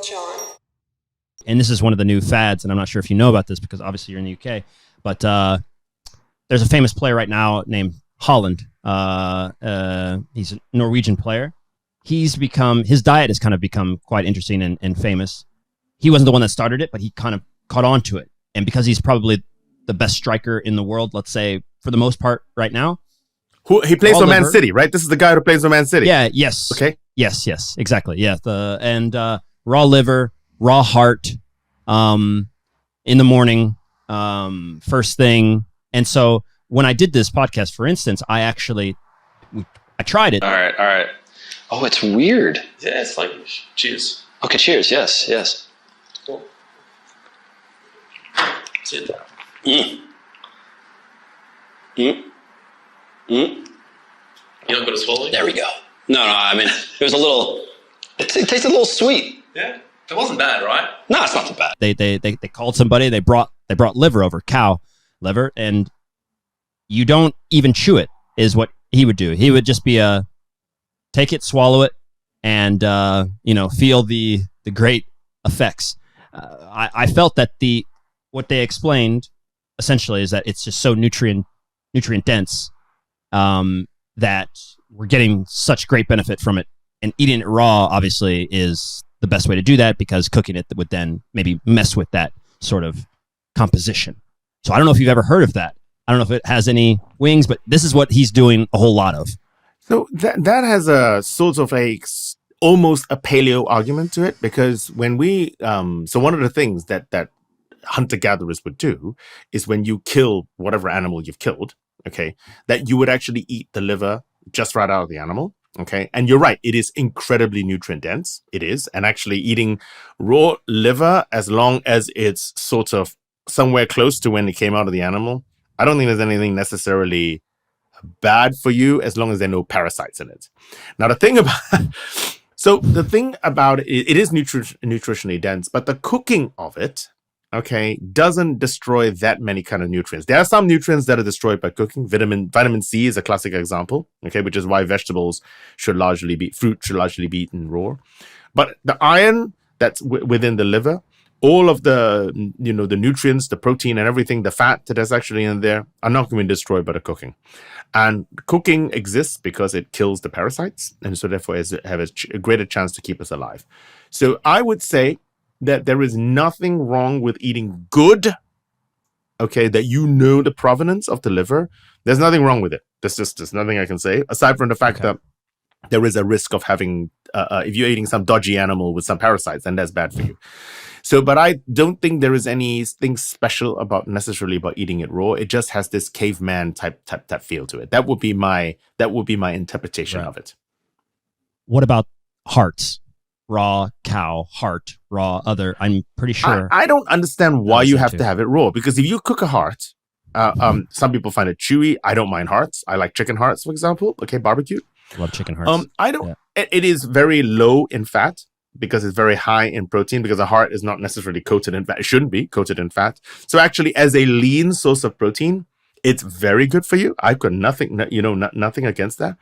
John. And this is one of the new fads, and I'm not sure if you know about this because obviously you're in the UK, but there's a famous player right now named Haaland. He's a Norwegian player. His diet has kind of become quite interesting and famous. He wasn't the one that started it, but he kind of caught on to it. And because he's probably the best striker in the world, let's say, for the most part right now. He plays for Man City, right? This is the guy who plays for Man City. Yeah, yes. Okay. Yes, exactly. Yeah. Raw liver, raw heart, in the morning, first thing. And so when I did this podcast, for instance, I tried it. All right. Oh, it's weird. Yeah, it's like, cheers. Okay, cheers. Yes. Cool. That's it. You're not going to swallow it? There we go. No, I mean, it was a little, it tasted a little sweet. Yeah. It wasn't bad, right? No, it's not too bad. They called somebody, they brought liver over, cow liver, and you don't even chew it, is what he would do. He would just be take it, swallow it, and feel the great effects. I felt that what they explained essentially is that it's just so nutrient dense that we're getting such great benefit from it, and eating it raw obviously is the best way to do that because cooking it would then maybe mess with that sort of composition. So I don't know if you've ever heard of that. I don't know if it has any wings, but this is what he's doing a whole lot of. So that has a sort of almost a paleo argument to it, because when we so one of the things that hunter-gatherers would do is when you kill whatever animal you've killed, okay, that you would actually eat the liver just right out of the animal. Okay. And you're right. It is incredibly nutrient dense. It is. And actually eating raw liver, as long as it's sort of somewhere close to when it came out of the animal, I don't think there's anything necessarily bad for you as long as there are no parasites in it. Now, the thing about it, it is nutritionally dense, but the cooking of it, okay, doesn't destroy that many kind of nutrients. There are some nutrients that are destroyed by cooking. Vitamin C is a classic example, okay, which is why fruit should largely be eaten raw. But the iron that's within the liver, all of the nutrients, the protein and everything, the fat that is actually in there are not going to be destroyed by the cooking. And cooking exists because it kills the parasites, and so therefore it has a greater chance to keep us alive. So I would say that there is nothing wrong with eating good, okay, that the provenance of the liver. There's nothing wrong with it. There's nothing I can say, aside from the fact that there is a risk of having, if you're eating some dodgy animal with some parasites, then that's bad for you. So, but I don't think there is anything special necessarily about eating it raw. It just has this caveman type feel to it. That would be my interpretation of it. What about hearts? Raw cow heart, raw other. I'm pretty sure. I don't understand why you have to have it raw, because if you cook a heart, some people find it chewy. I don't mind hearts. I like chicken hearts, for example. Okay, barbecue. Love chicken hearts. I don't. Yeah. It is very low in fat because it's very high in protein. Because a heart is not necessarily coated in fat. It shouldn't be coated in fat. So actually, as a lean source of protein, it's very good for you. I've got nothing against that.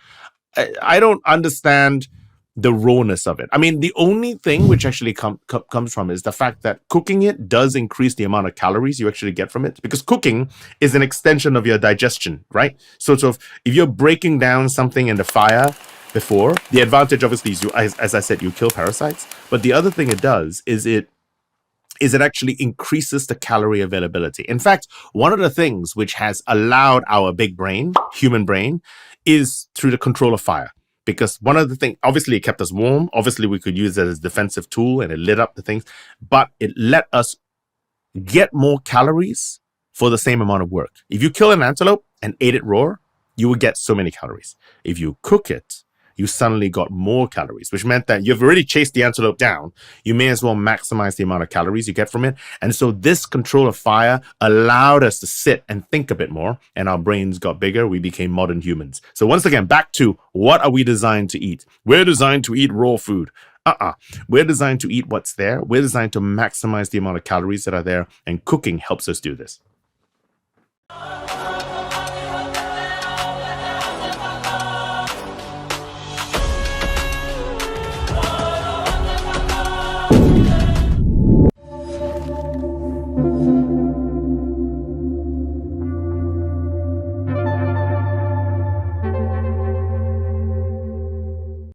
I don't understand the rawness of it. I mean, the only thing which actually comes from is the fact that cooking it does increase the amount of calories you actually get from it, because cooking is an extension of your digestion, right? So if you're breaking down something in the fire before, the advantage obviously is as I said, you kill parasites. But the other thing it does is it actually increases the calorie availability. In fact, one of the things which has allowed our big brain, human brain, is through the control of fire. Because one of the things, obviously it kept us warm. Obviously we could use it as a defensive tool and it lit up the things, but it let us get more calories for the same amount of work. If you kill an antelope and ate it raw, you would get so many calories. If you cook it, you suddenly got more calories, which meant that you've already chased the antelope down. You may as well maximize the amount of calories you get from it. And so this control of fire allowed us to sit and think a bit more, and our brains got bigger. We became modern humans. So once again, back to what are we designed to eat? We're designed to eat raw food. We're designed to eat what's there. We're designed to maximize the amount of calories that are there, and cooking helps us do this.